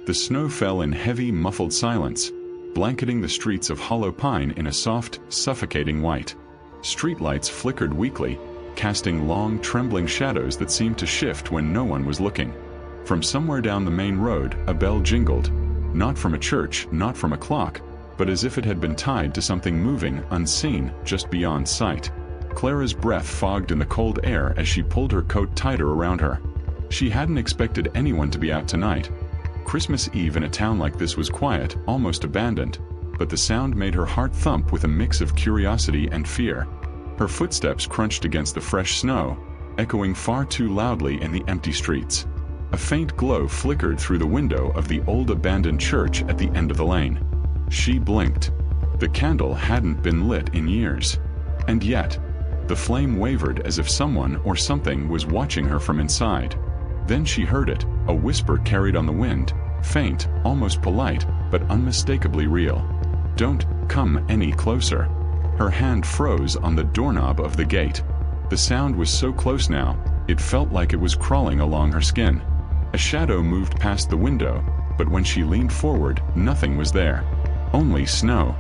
The snow fell in heavy, muffled silence, blanketing the streets of Hollow Pine in a soft, suffocating white. Streetlights flickered weakly, casting long, trembling shadows that seemed to shift when no one was looking. From somewhere down the main road, a bell jingled, not from a church, not from a clock, but as if it had been tied to something moving, unseen, just beyond sight. Clara's breath fogged in the cold air as she pulled her coat tighter around her. She hadn't expected anyone to be out tonight. Christmas Eve in a town like this was quiet, almost abandoned, but the sound made her heart thump with a mix of curiosity and fear. Her footsteps crunched against the fresh snow, echoing far too loudly in the empty streets. A faint glow flickered through the window of the old abandoned church at the end of the lane. She blinked. The candle hadn't been lit in years. And yet, the flame wavered as if someone or something was watching her from inside. Then she heard it, a whisper carried on the wind, faint, almost polite, but unmistakably real. "Don't come any closer." Her hand froze on the doorknob of the gate. The sound was so close now, it felt like it was crawling along her skin. A shadow moved past the window, but when she leaned forward, nothing was there. Only snow.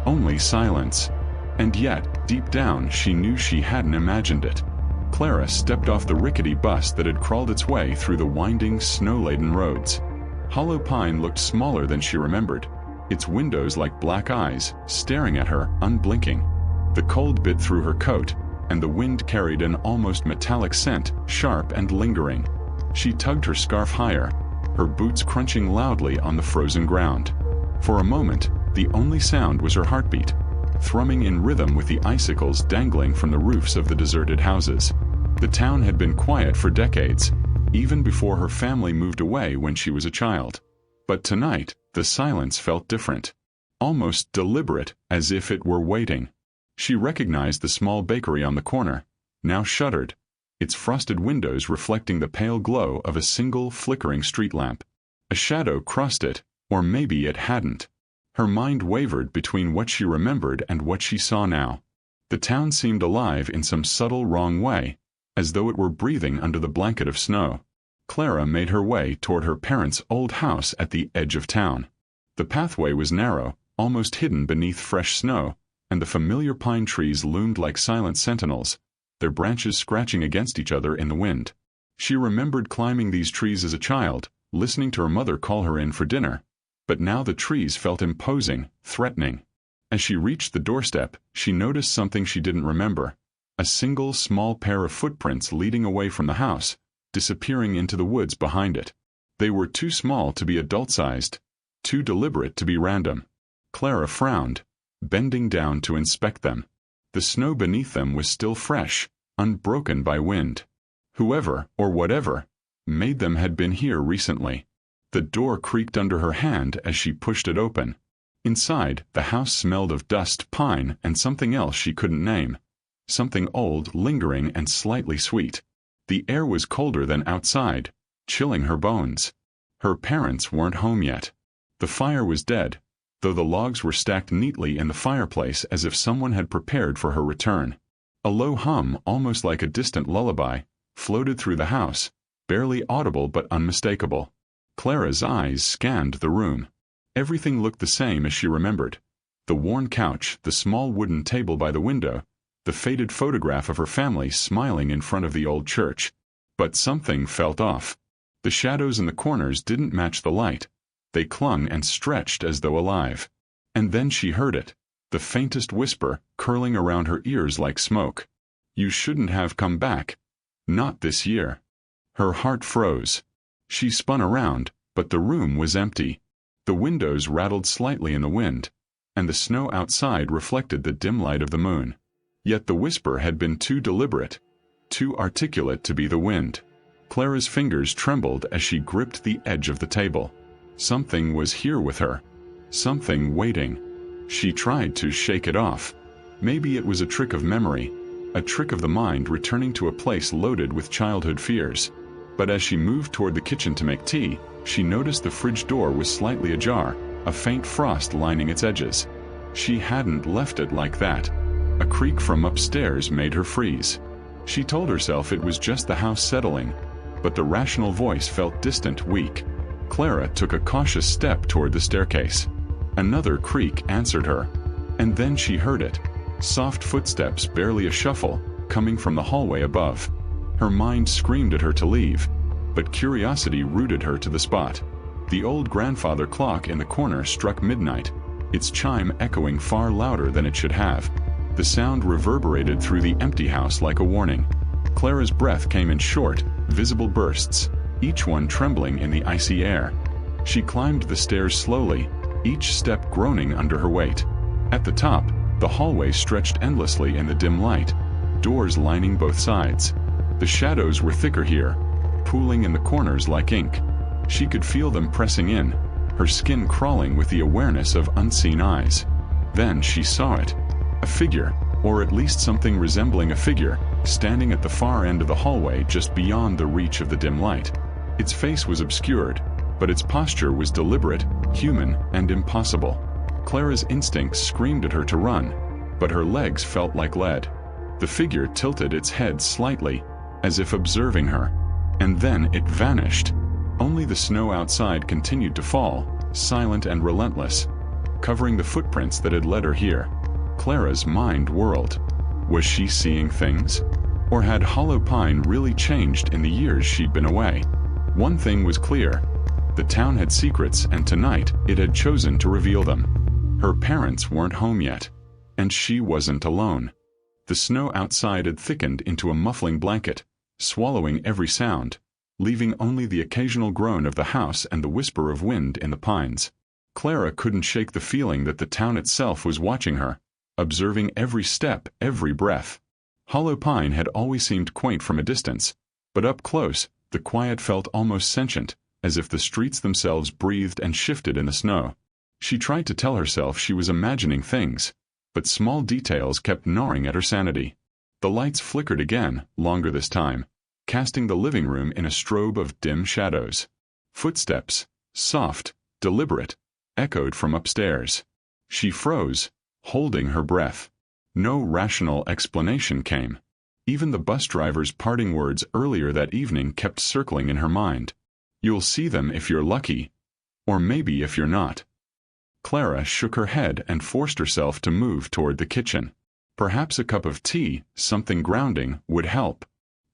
Only silence. And yet, deep down, she knew she hadn't imagined it. Clara stepped off the rickety bus that had crawled its way through the winding, snow-laden roads. Hollow Pine looked smaller than she remembered, its windows like black eyes, staring at her, unblinking. The cold bit through her coat, and the wind carried an almost metallic scent, sharp and lingering. She tugged her scarf higher, her boots crunching loudly on the frozen ground. For a moment, the only sound was her heartbeat, thrumming in rhythm with the icicles dangling from the roofs of the deserted houses. The town had been quiet for decades, even before her family moved away when she was a child. But tonight, the silence felt different, almost deliberate, as if it were waiting. She recognized the small bakery on the corner, now shuttered, its frosted windows reflecting the pale glow of a single flickering street lamp. A shadow crossed it, or maybe it hadn't. Her mind wavered between what she remembered and what she saw now. The town seemed alive in some subtle wrong way, as though it were breathing under the blanket of snow. Clara made her way toward her parents' old house at the edge of town. The pathway was narrow, almost hidden beneath fresh snow, and the familiar pine trees loomed like silent sentinels, their branches scratching against each other in the wind. She remembered climbing these trees as a child, listening to her mother call her in for dinner. But now the trees felt imposing, threatening. As she reached the doorstep, she noticed something she didn't remember. A single small pair of footprints leading away from the house, disappearing into the woods behind it. They were too small to be adult-sized, too deliberate to be random. Clara frowned, bending down to inspect them. The snow beneath them was still fresh, unbroken by wind. Whoever, or whatever, made them had been here recently. The door creaked under her hand as she pushed it open. Inside, the house smelled of dust, pine, and something else she couldn't name. Something old, lingering, and slightly sweet. The air was colder than outside, chilling her bones. Her parents weren't home yet. The fire was dead, though the logs were stacked neatly in the fireplace as if someone had prepared for her return. A low hum, almost like a distant lullaby, floated through the house, barely audible but unmistakable. Clara's eyes scanned the room. Everything looked the same as she remembered. The worn couch, the small wooden table by the window, the faded photograph of her family smiling in front of the old church. But something felt off. The shadows in the corners didn't match the light. They clung and stretched as though alive. And then she heard it, the faintest whisper, curling around her ears like smoke. "You shouldn't have come back. Not this year." Her heart froze. She spun around, but the room was empty. The windows rattled slightly in the wind, and the snow outside reflected the dim light of the moon. Yet the whisper had been too deliberate, too articulate to be the wind. Clara's fingers trembled as she gripped the edge of the table. Something was here with her. Something waiting. She tried to shake it off. Maybe it was a trick of memory, a trick of the mind returning to a place loaded with childhood fears. But as she moved toward the kitchen to make tea, she noticed the fridge door was slightly ajar, a faint frost lining its edges. She hadn't left it like that. A creak from upstairs made her freeze. She told herself it was just the house settling, but the rational voice felt distant, weak. Clara took a cautious step toward the staircase. Another creak answered her, and then she heard it. Soft footsteps, barely a shuffle, coming from the hallway above. Her mind screamed at her to leave, but curiosity rooted her to the spot. The old grandfather clock in the corner struck midnight, its chime echoing far louder than it should have. The sound reverberated through the empty house like a warning. Clara's breath came in short, visible bursts, each one trembling in the icy air. She climbed the stairs slowly, each step groaning under her weight. At the top, the hallway stretched endlessly in the dim light, doors lining both sides. The shadows were thicker here, pooling in the corners like ink. She could feel them pressing in, her skin crawling with the awareness of unseen eyes. Then she saw it. A figure, or at least something resembling a figure, standing at the far end of the hallway just beyond the reach of the dim light. Its face was obscured, but its posture was deliberate, human, and impossible. Clara's instincts screamed at her to run, but her legs felt like lead. The figure tilted its head slightly, as if observing her, and then it vanished. Only the snow outside continued to fall, silent and relentless, covering the footprints that had led her here. Clara's mind whirled. Was she seeing things? Or had Hollow Pine really changed in the years she'd been away? One thing was clear. The town had secrets, and tonight it had chosen to reveal them. Her parents weren't home yet, and she wasn't alone. The snow outside had thickened into a muffling blanket, swallowing every sound, leaving only the occasional groan of the house and the whisper of wind in the pines. Clara couldn't shake the feeling that the town itself was watching her, observing every step, every breath. Hollow Pine had always seemed quaint from a distance, but up close, the quiet felt almost sentient, as if the streets themselves breathed and shifted in the snow. She tried to tell herself she was imagining things, but small details kept gnawing at her sanity. The lights flickered again, longer this time, casting the living room in a strobe of dim shadows. Footsteps, soft, deliberate, echoed from upstairs. She froze, holding her breath. No rational explanation came. Even the bus driver's parting words earlier that evening kept circling in her mind. "You'll see them if you're lucky, or maybe if you're not." Clara shook her head and forced herself to move toward the kitchen. Perhaps a cup of tea, something grounding, would help.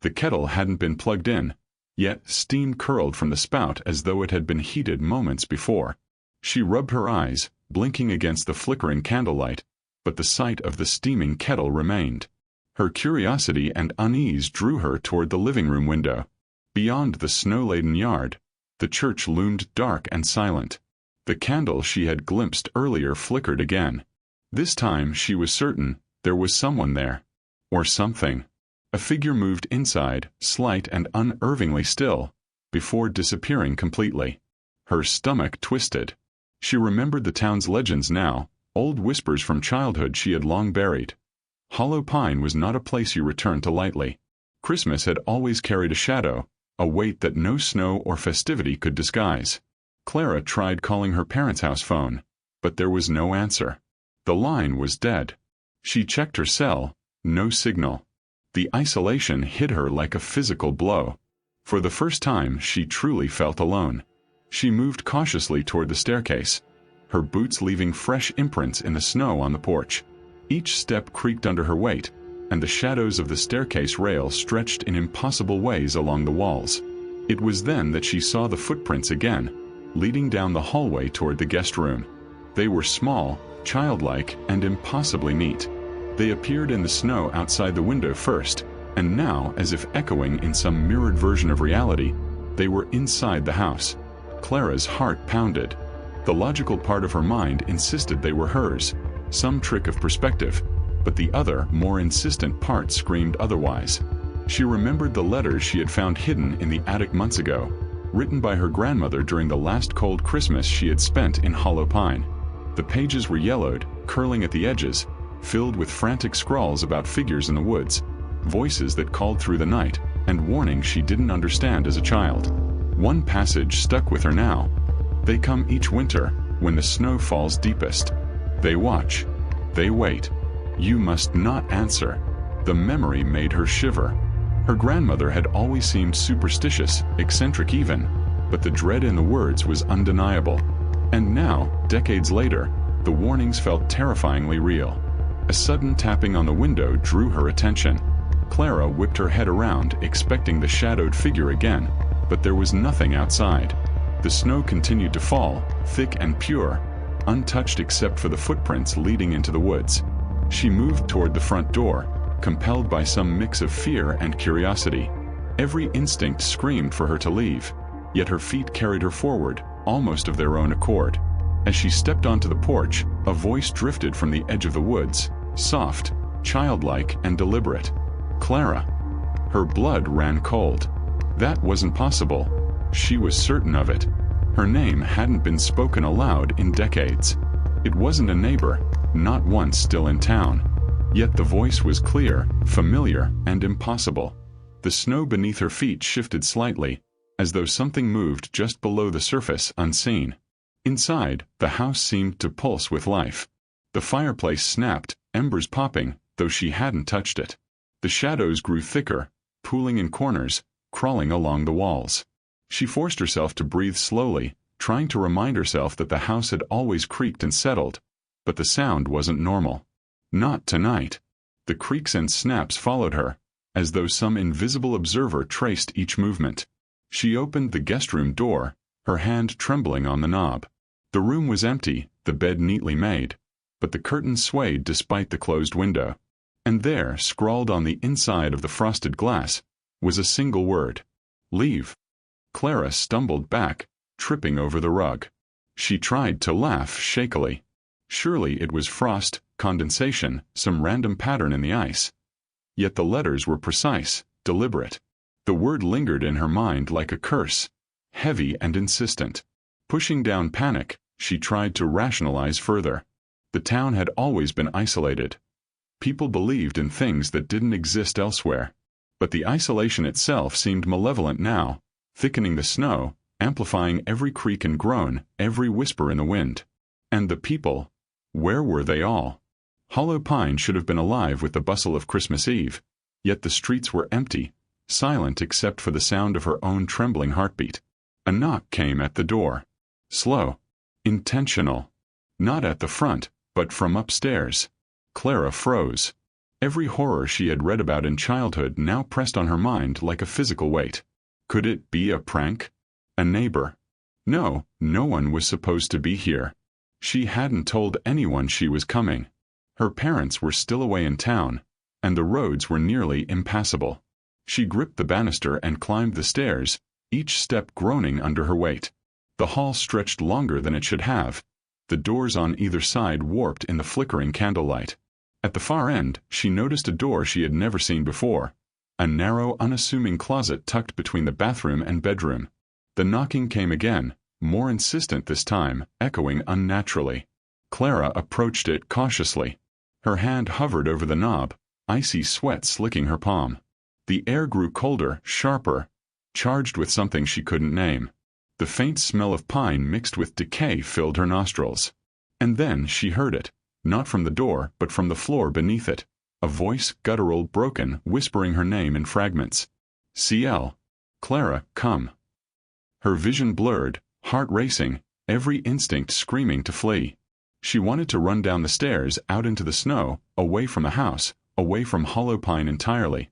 The kettle hadn't been plugged in, yet steam curled from the spout as though it had been heated moments before. She rubbed her eyes, blinking against the flickering candlelight, but the sight of the steaming kettle remained. Her curiosity and unease drew her toward the living room window. Beyond the snow-laden yard, the church loomed dark and silent. The candle she had glimpsed earlier flickered again. This time she was certain there was someone there. Or something. A figure moved inside, slight and unnervingly still, before disappearing completely. Her stomach twisted. She remembered the town's legends now, old whispers from childhood she had long buried. Hollow Pine was not a place you returned to lightly. Christmas had always carried a shadow, a weight that no snow or festivity could disguise. Clara tried calling her parents' house phone, but there was no answer. The line was dead. She checked her cell, no signal. The isolation hit her like a physical blow. For the first time, she truly felt alone. She moved cautiously toward the staircase, her boots leaving fresh imprints in the snow on the porch. Each step creaked under her weight, and the shadows of the staircase rail stretched in impossible ways along the walls. It was then that she saw the footprints again, leading down the hallway toward the guest room. They were small, childlike, and impossibly neat. They appeared in the snow outside the window first, and now, as if echoing in some mirrored version of reality, they were inside the house. Clara's heart pounded. The logical part of her mind insisted they were hers, some trick of perspective, but the other, more insistent part screamed otherwise. She remembered the letters she had found hidden in the attic months ago, written by her grandmother during the last cold Christmas she had spent in Hollow Pine. The pages were yellowed, curling at the edges, filled with frantic scrawls about figures in the woods, voices that called through the night, and warnings she didn't understand as a child. One passage stuck with her now. They come each winter, when the snow falls deepest. They watch. They wait. You must not answer. The memory made her shiver. Her grandmother had always seemed superstitious, eccentric even, but the dread in the words was undeniable. And now, decades later, the warnings felt terrifyingly real. A sudden tapping on the window drew her attention. Clara whipped her head around, expecting the shadowed figure again, but there was nothing outside. The snow continued to fall, thick and pure, untouched except for the footprints leading into the woods. She moved toward the front door, compelled by some mix of fear and curiosity. Every instinct screamed for her to leave, yet her feet carried her forward, almost of their own accord. As she stepped onto the porch, a voice drifted from the edge of the woods, soft, childlike, and deliberate. Clara. Her blood ran cold. That wasn't possible. She was certain of it. Her name hadn't been spoken aloud in decades. It wasn't a neighbor, not once still in town. Yet the voice was clear, familiar, and impossible. The snow beneath her feet shifted slightly, as though something moved just below the surface unseen. Inside, the house seemed to pulse with life. The fireplace snapped, embers popping, though she hadn't touched it. The shadows grew thicker, pooling in corners, crawling along the walls. She forced herself to breathe slowly, trying to remind herself that the house had always creaked and settled, but the sound wasn't normal. Not tonight. The creaks and snaps followed her, as though some invisible observer traced each movement. She opened the guest room door, her hand trembling on the knob. The room was empty, the bed neatly made, but the curtains swayed despite the closed window. And there, scrawled on the inside of the frosted glass, was a single word. Leave. Clara stumbled back, tripping over the rug. She tried to laugh shakily. Surely it was frost, condensation, some random pattern in the ice. Yet the letters were precise, deliberate. The word lingered in her mind like a curse, heavy and insistent. Pushing down panic, she tried to rationalize further. The town had always been isolated. People believed in things that didn't exist elsewhere. But the isolation itself seemed malevolent now, thickening the snow, amplifying every creak and groan, every whisper in the wind. And the people, where were they all? Hollow Pine should have been alive with the bustle of Christmas Eve, yet the streets were empty, silent except for the sound of her own trembling heartbeat. A knock came at the door. Slow. Intentional. Not at the front, but from upstairs. Clara froze. Every horror she had read about in childhood now pressed on her mind like a physical weight. Could it be a prank? A neighbor? No, no one was supposed to be here. She hadn't told anyone she was coming. Her parents were still away in town, and the roads were nearly impassable. She gripped the banister and climbed the stairs, each step groaning under her weight. The hall stretched longer than it should have, the doors on either side warped in the flickering candlelight. At the far end, she noticed a door she had never seen before, a narrow, unassuming closet tucked between the bathroom and bedroom. The knocking came again, more insistent this time, echoing unnaturally. Clara approached it cautiously. Her hand hovered over the knob, icy sweat slicking her palm. The air grew colder, sharper, charged with something she couldn't name. The faint smell of pine mixed with decay filled her nostrils. And then she heard it, not from the door but from the floor beneath it, a voice, guttural, broken, whispering her name in fragments. "CL. Clara, come." Her vision blurred, heart racing, every instinct screaming to flee. She wanted to run down the stairs, out into the snow, away from the house, away from Hollow Pine entirely.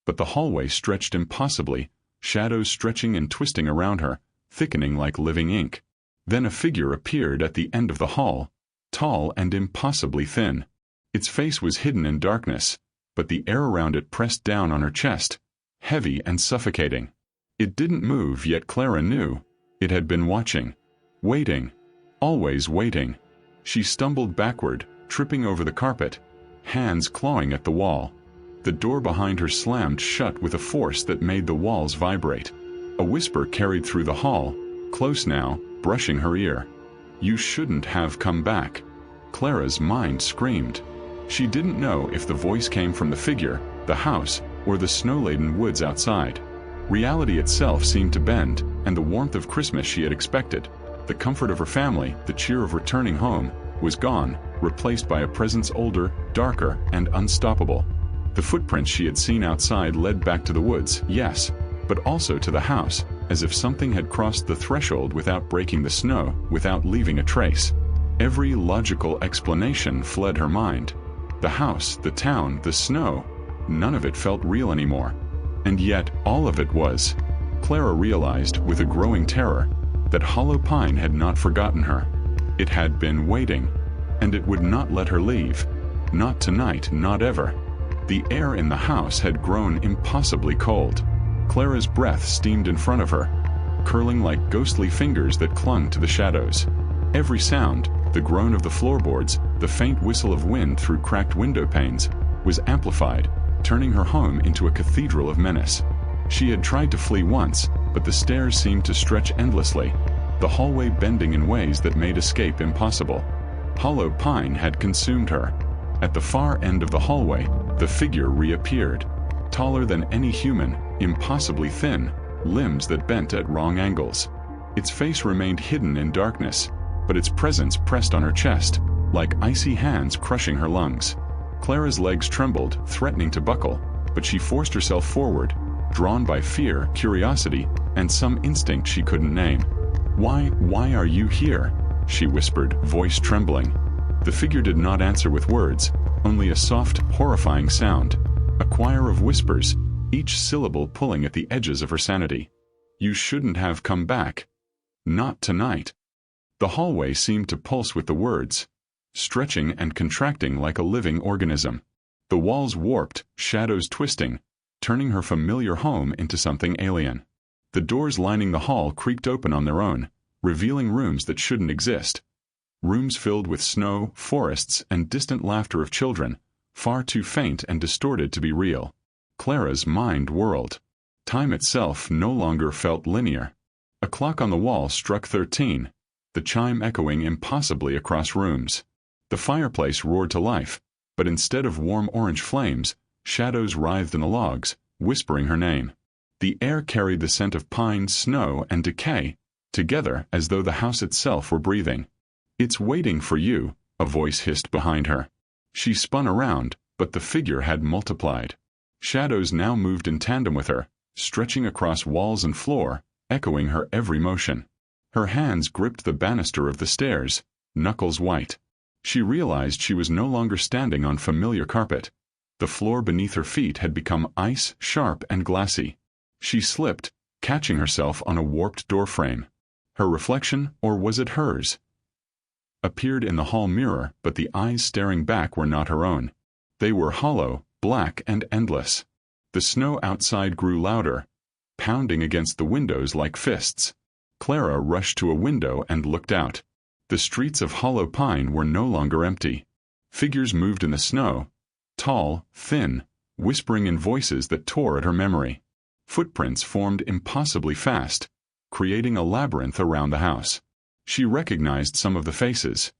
But the hallway stretched impossibly, shadows stretching and twisting around her, thickening like living ink. Then a figure appeared at the end of the hall, tall and impossibly thin. Its face was hidden in darkness, but the air around it pressed down on her chest, heavy and suffocating. It didn't move, yet Clara knew. It had been watching. Waiting. Always waiting. She stumbled backward, tripping over the carpet, hands clawing at the wall. The door behind her slammed shut with a force that made the walls vibrate. A whisper carried through the hall, close now, brushing her ear. "You shouldn't have come back." Clara's mind screamed. She didn't know if the voice came from the figure, the house, or the snow-laden woods outside. Reality itself seemed to bend, and the warmth of Christmas she had expected, the comfort of her family, the cheer of returning home, was gone, replaced by a presence older, darker, and unstoppable. The footprints she had seen outside led back to the woods, yes, but also to the house, as if something had crossed the threshold without breaking the snow, without leaving a trace. Every logical explanation fled her mind. The house, the town, the snow, none of it felt real anymore. And yet, all of it was. Clara realized, with a growing terror, that Hollow Pine had not forgotten her. It had been waiting, and it would not let her leave. Not tonight, not ever. The air in the house had grown impossibly cold. Clara's breath steamed in front of her, curling like ghostly fingers that clung to the shadows. Every sound, the groan of the floorboards, the faint whistle of wind through cracked window panes, was amplified, turning her home into a cathedral of menace. She had tried to flee once, but the stairs seemed to stretch endlessly, the hallway bending in ways that made escape impossible. Hollow Pine had consumed her. At the far end of the hallway, the figure reappeared. Taller than any human, impossibly thin, limbs that bent at wrong angles. Its face remained hidden in darkness, but its presence pressed on her chest, like icy hands crushing her lungs. Clara's legs trembled, threatening to buckle, but she forced herself forward, drawn by fear, curiosity, and some instinct she couldn't name. Why are you here?" she whispered, voice trembling. The figure did not answer with words, only a soft, horrifying sound, a choir of whispers, each syllable pulling at the edges of her sanity. "You shouldn't have come back. Not tonight." The hallway seemed to pulse with the words, stretching and contracting like a living organism. The walls warped, shadows twisting, turning her familiar home into something alien. The doors lining the hall creaked open on their own, revealing rooms that shouldn't exist. Rooms filled with snow, forests, and distant laughter of children, far too faint and distorted to be real. Clara's mind whirled. Time itself no longer felt linear. A clock on the wall struck 13, the chime echoing impossibly across rooms. The fireplace roared to life, but instead of warm orange flames, shadows writhed in the logs, whispering her name. The air carried the scent of pine, snow, and decay, together as though the house itself were breathing. "It's waiting for you," a voice hissed behind her. She spun around, but the figure had multiplied. Shadows now moved in tandem with her, stretching across walls and floor, echoing her every motion. Her hands gripped the banister of the stairs, knuckles white. She realized she was no longer standing on familiar carpet. The floor beneath her feet had become ice, sharp and glassy. She slipped, catching herself on a warped doorframe. Her reflection, or was it hers, appeared in the hall mirror, but the eyes staring back were not her own. They were hollow, black and endless. The snow outside grew louder, pounding against the windows like fists. Clara rushed to a window and looked out. The streets of Hollow Pine were no longer empty. Figures moved in the snow, tall, thin, whispering in voices that tore at her memory. Footprints formed impossibly fast, creating a labyrinth around the house. She recognized some of the faces.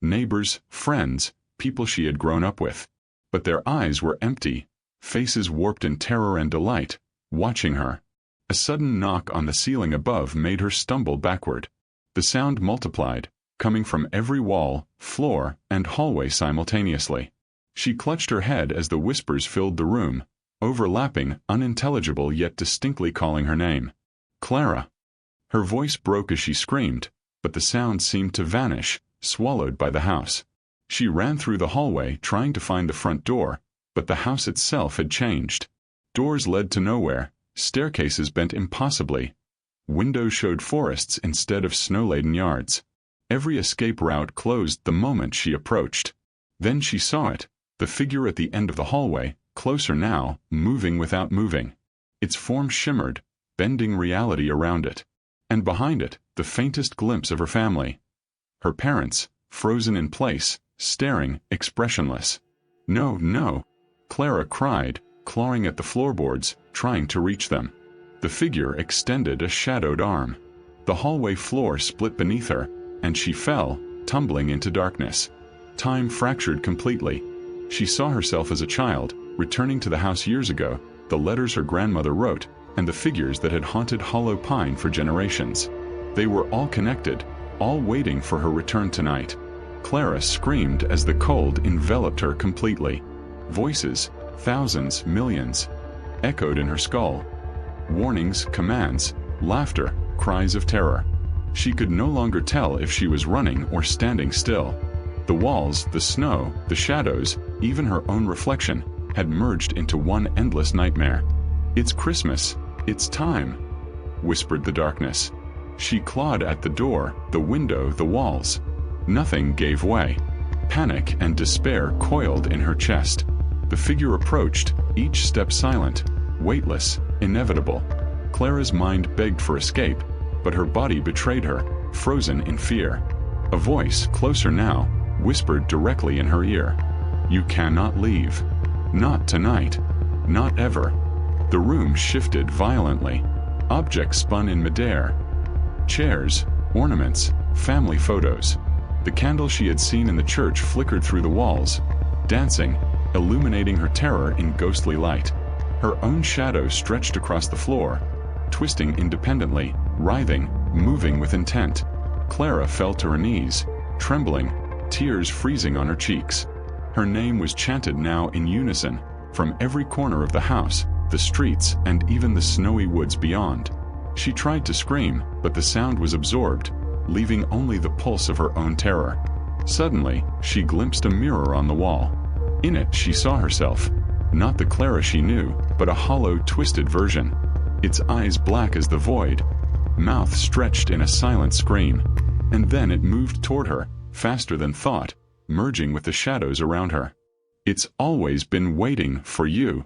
Neighbors, friends, people she had grown up with. But their eyes were empty, faces warped in terror and delight, watching her. A sudden knock on the ceiling above made her stumble backward. The sound multiplied, coming from every wall, floor, and hallway simultaneously. She clutched her head as the whispers filled the room, overlapping, unintelligible yet distinctly calling her name. "Clara!" Her voice broke as she screamed, but the sound seemed to vanish, swallowed by the house. She ran through the hallway trying to find the front door, but the house itself had changed. Doors led to nowhere, staircases bent impossibly. Windows showed forests instead of snow-laden yards. Every escape route closed the moment she approached. Then she saw it, the figure at the end of the hallway, closer now, moving without moving. Its form shimmered, bending reality around it. And behind it, the faintest glimpse of her family. Her parents, frozen in place, staring, expressionless. "No, no!" Clara cried, clawing at the floorboards, trying to reach them. The figure extended a shadowed arm. The hallway floor split beneath her, and she fell, tumbling into darkness. Time fractured completely. She saw herself as a child, returning to the house years ago, the letters her grandmother wrote, and the figures that had haunted Hollow Pine for generations. They were all connected, all waiting for her return tonight. Clara screamed as the cold enveloped her completely. Voices, thousands, millions, echoed in her skull. Warnings, commands, laughter, cries of terror. She could no longer tell if she was running or standing still. The walls, the snow, the shadows, even her own reflection, had merged into one endless nightmare. "It's Christmas. It's time," whispered the darkness. She clawed at the door, the window, the walls. Nothing gave way. Panic and despair coiled in her chest. The figure approached, each step silent, weightless, inevitable. Clara's mind begged for escape, but her body betrayed her, frozen in fear. A voice, closer now, whispered directly in her ear. "You cannot leave. Not tonight. Not ever." The room shifted violently. Objects spun in midair. Chairs, ornaments, family photos. The candle she had seen in the church flickered through the walls, dancing, illuminating her terror in ghostly light. Her own shadow stretched across the floor, twisting independently, writhing, moving with intent. Clara fell to her knees, trembling, tears freezing on her cheeks. Her name was chanted now in unison, from every corner of the house, the streets, and even the snowy woods beyond. She tried to scream, but the sound was absorbed, leaving only the pulse of her own terror. Suddenly, she glimpsed a mirror on the wall. In it she saw herself, not the Clara she knew, but a hollow, twisted version. Its eyes black as the void, mouth stretched in a silent scream. And then it moved toward her, faster than thought, merging with the shadows around her. "It's always been waiting for you."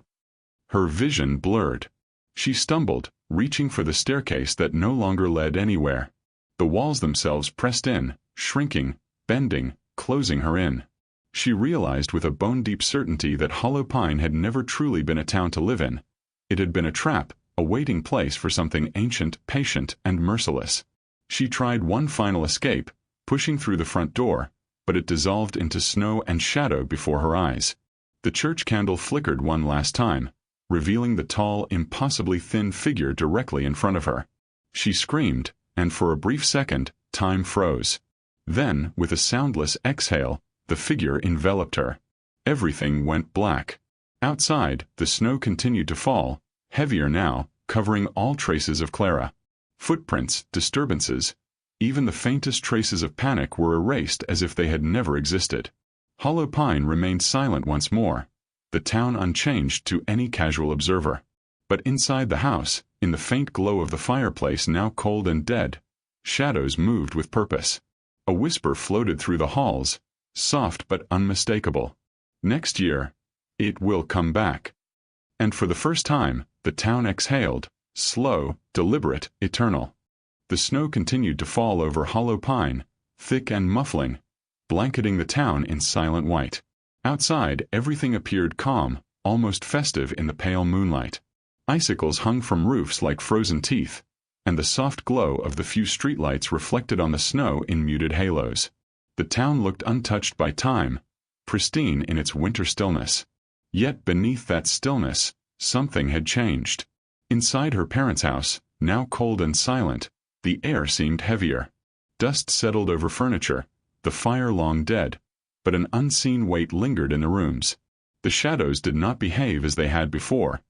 Her vision blurred. She stumbled, reaching for the staircase that no longer led anywhere. The walls themselves pressed in, shrinking, bending, closing her in. She realized with a bone-deep certainty that Hollow Pine had never truly been a town to live in. It had been a trap, a waiting place for something ancient, patient, and merciless. She tried one final escape, pushing through the front door, but it dissolved into snow and shadow before her eyes. The church candle flickered one last time, revealing the tall, impossibly thin figure directly in front of her. She screamed, and for a brief second, time froze. Then, with a soundless exhale, the figure enveloped her. Everything went black. Outside, the snow continued to fall, heavier now, covering all traces of Clara. Footprints, disturbances, even the faintest traces of panic were erased as if they had never existed. Hollow Pine remained silent once more, the town unchanged to any casual observer. But inside the house, in the faint glow of the fireplace now cold and dead, shadows moved with purpose. A whisper floated through the halls, soft but unmistakable. "Next year, it will come back." And for the first time, the town exhaled, slow, deliberate, eternal. The snow continued to fall over Hollow Pine, thick and muffling, blanketing the town in silent white. Outside, everything appeared calm, almost festive in the pale moonlight. Icicles hung from roofs like frozen teeth, and the soft glow of the few streetlights reflected on the snow in muted halos. The town looked untouched by time, pristine in its winter stillness. Yet beneath that stillness, something had changed. Inside her parents' house, now cold and silent, the air seemed heavier. Dust settled over furniture, the fire long dead, but an unseen weight lingered in the rooms. The shadows did not behave as they had before,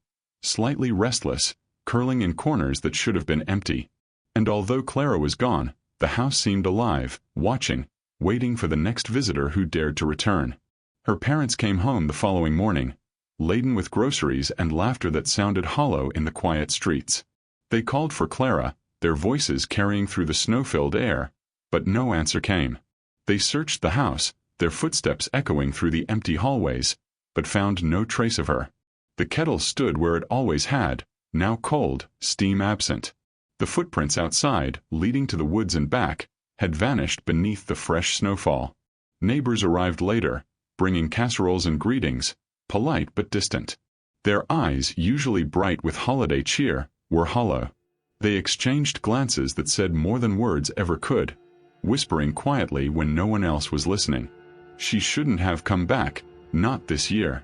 slightly restless, curling in corners that should have been empty. And although Clara was gone, the house seemed alive, watching, waiting for the next visitor who dared to return. Her parents came home the following morning, laden with groceries and laughter that sounded hollow in the quiet streets. They called for Clara, their voices carrying through the snow-filled air, but no answer came. They searched the house, their footsteps echoing through the empty hallways, but found no trace of her. The kettle stood where it always had, now cold, steam absent. The footprints outside, leading to the woods and back, had vanished beneath the fresh snowfall. Neighbors arrived later, bringing casseroles and greetings, polite but distant. Their eyes, usually bright with holiday cheer, were hollow. They exchanged glances that said more than words ever could, whispering quietly when no one else was listening. She shouldn't have come back, not this year.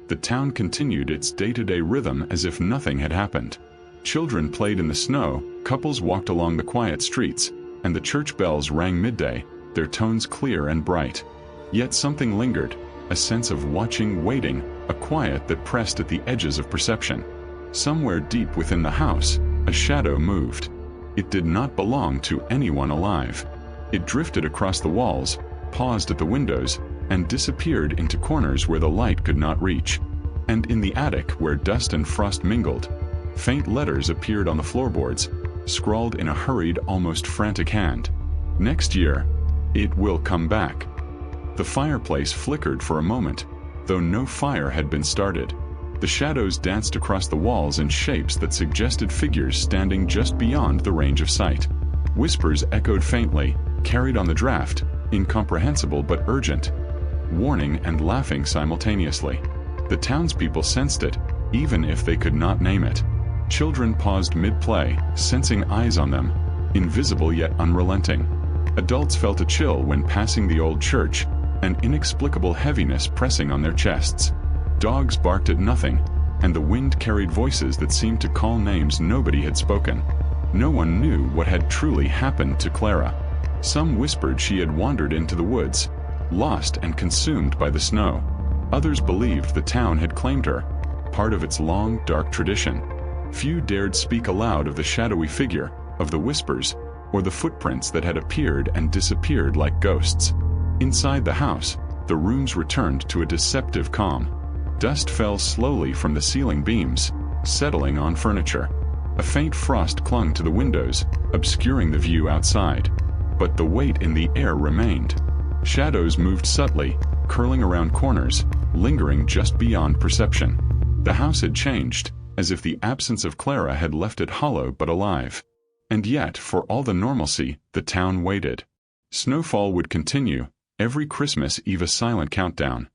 The town continued its day-to-day rhythm as if nothing had happened. Children played in the snow, couples walked along the quiet streets, and the church bells rang midday, their tones clear and bright. Yet something lingered, a sense of watching, waiting, a quiet that pressed at the edges of perception. Somewhere deep within the house, a shadow moved. It did not belong to anyone alive. It drifted across the walls, paused at the windows, and disappeared into corners where the light could not reach. And in the attic, where dust and frost mingled, faint letters appeared on the floorboards, scrawled in a hurried, almost frantic hand. Next year, it will come back. The fireplace flickered for a moment, though no fire had been started. The shadows danced across the walls in shapes that suggested figures standing just beyond the range of sight. Whispers echoed faintly, carried on the draft, incomprehensible but urgent, warning and laughing simultaneously. The townspeople sensed it, even if they could not name it. Children paused mid-play, sensing eyes on them, invisible yet unrelenting. Adults felt a chill when passing the old church, an inexplicable heaviness pressing on their chests. Dogs barked at nothing, and the wind carried voices that seemed to call names nobody had spoken. No one knew what had truly happened to Clara. Some whispered she had wandered into the woods, lost and consumed by the snow. Others believed the town had claimed her, part of its long, dark tradition. Few dared speak aloud of the shadowy figure, of the whispers, or the footprints that had appeared and disappeared like ghosts. Inside the house, the rooms returned to a deceptive calm. Dust fell slowly from the ceiling beams, settling on furniture. A faint frost clung to the windows, obscuring the view outside. But the weight in the air remained. Shadows moved subtly, curling around corners, lingering just beyond perception. The house had changed, as if the absence of Clara had left it hollow but alive. And yet, for all the normalcy, the town waited. Snowfall would continue, every Christmas Eve a silent countdown.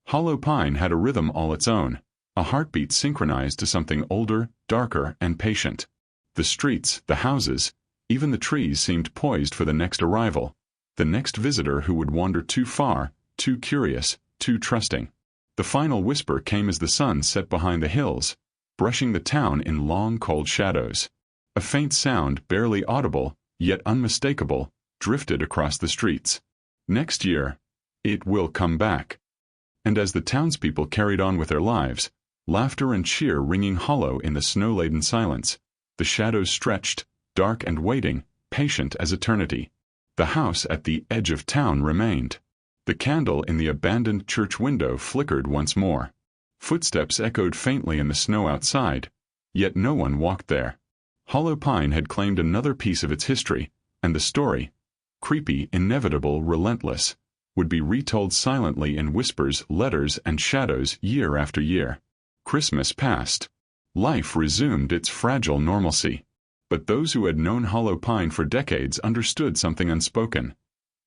Hollow Pine had a rhythm all its own, a heartbeat synchronized to something older, darker, and patient. The streets, the houses, even the trees seemed poised for the next arrival, the next visitor who would wander too far, too curious, too trusting. The final whisper came as the sun set behind the hills, brushing the town in long, cold shadows. A faint sound, barely audible, yet unmistakable, drifted across the streets. Next year, it will come back. And as the townspeople carried on with their lives, laughter and cheer ringing hollow in the snow-laden silence, the shadows stretched, dark and waiting, patient as eternity. The house at the edge of town remained. The candle in the abandoned church window flickered once more. Footsteps echoed faintly in the snow outside, yet no one walked there. Hollow Pine had claimed another piece of its history, and the story, creepy, inevitable, relentless, would be retold silently in whispers, letters, and shadows year after year. Christmas passed. Life resumed its fragile normalcy. But those who had known Hollow Pine for decades understood something unspoken.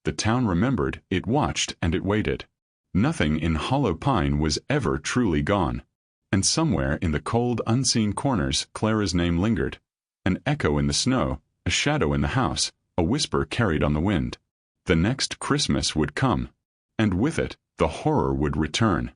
The town remembered, it watched, and it waited. Nothing in Hollow Pine was ever truly gone. And somewhere in the cold, unseen corners, Clara's name lingered. An echo in the snow, a shadow in the house, a whisper carried on the wind. The next Christmas would come. And with it, the horror would return.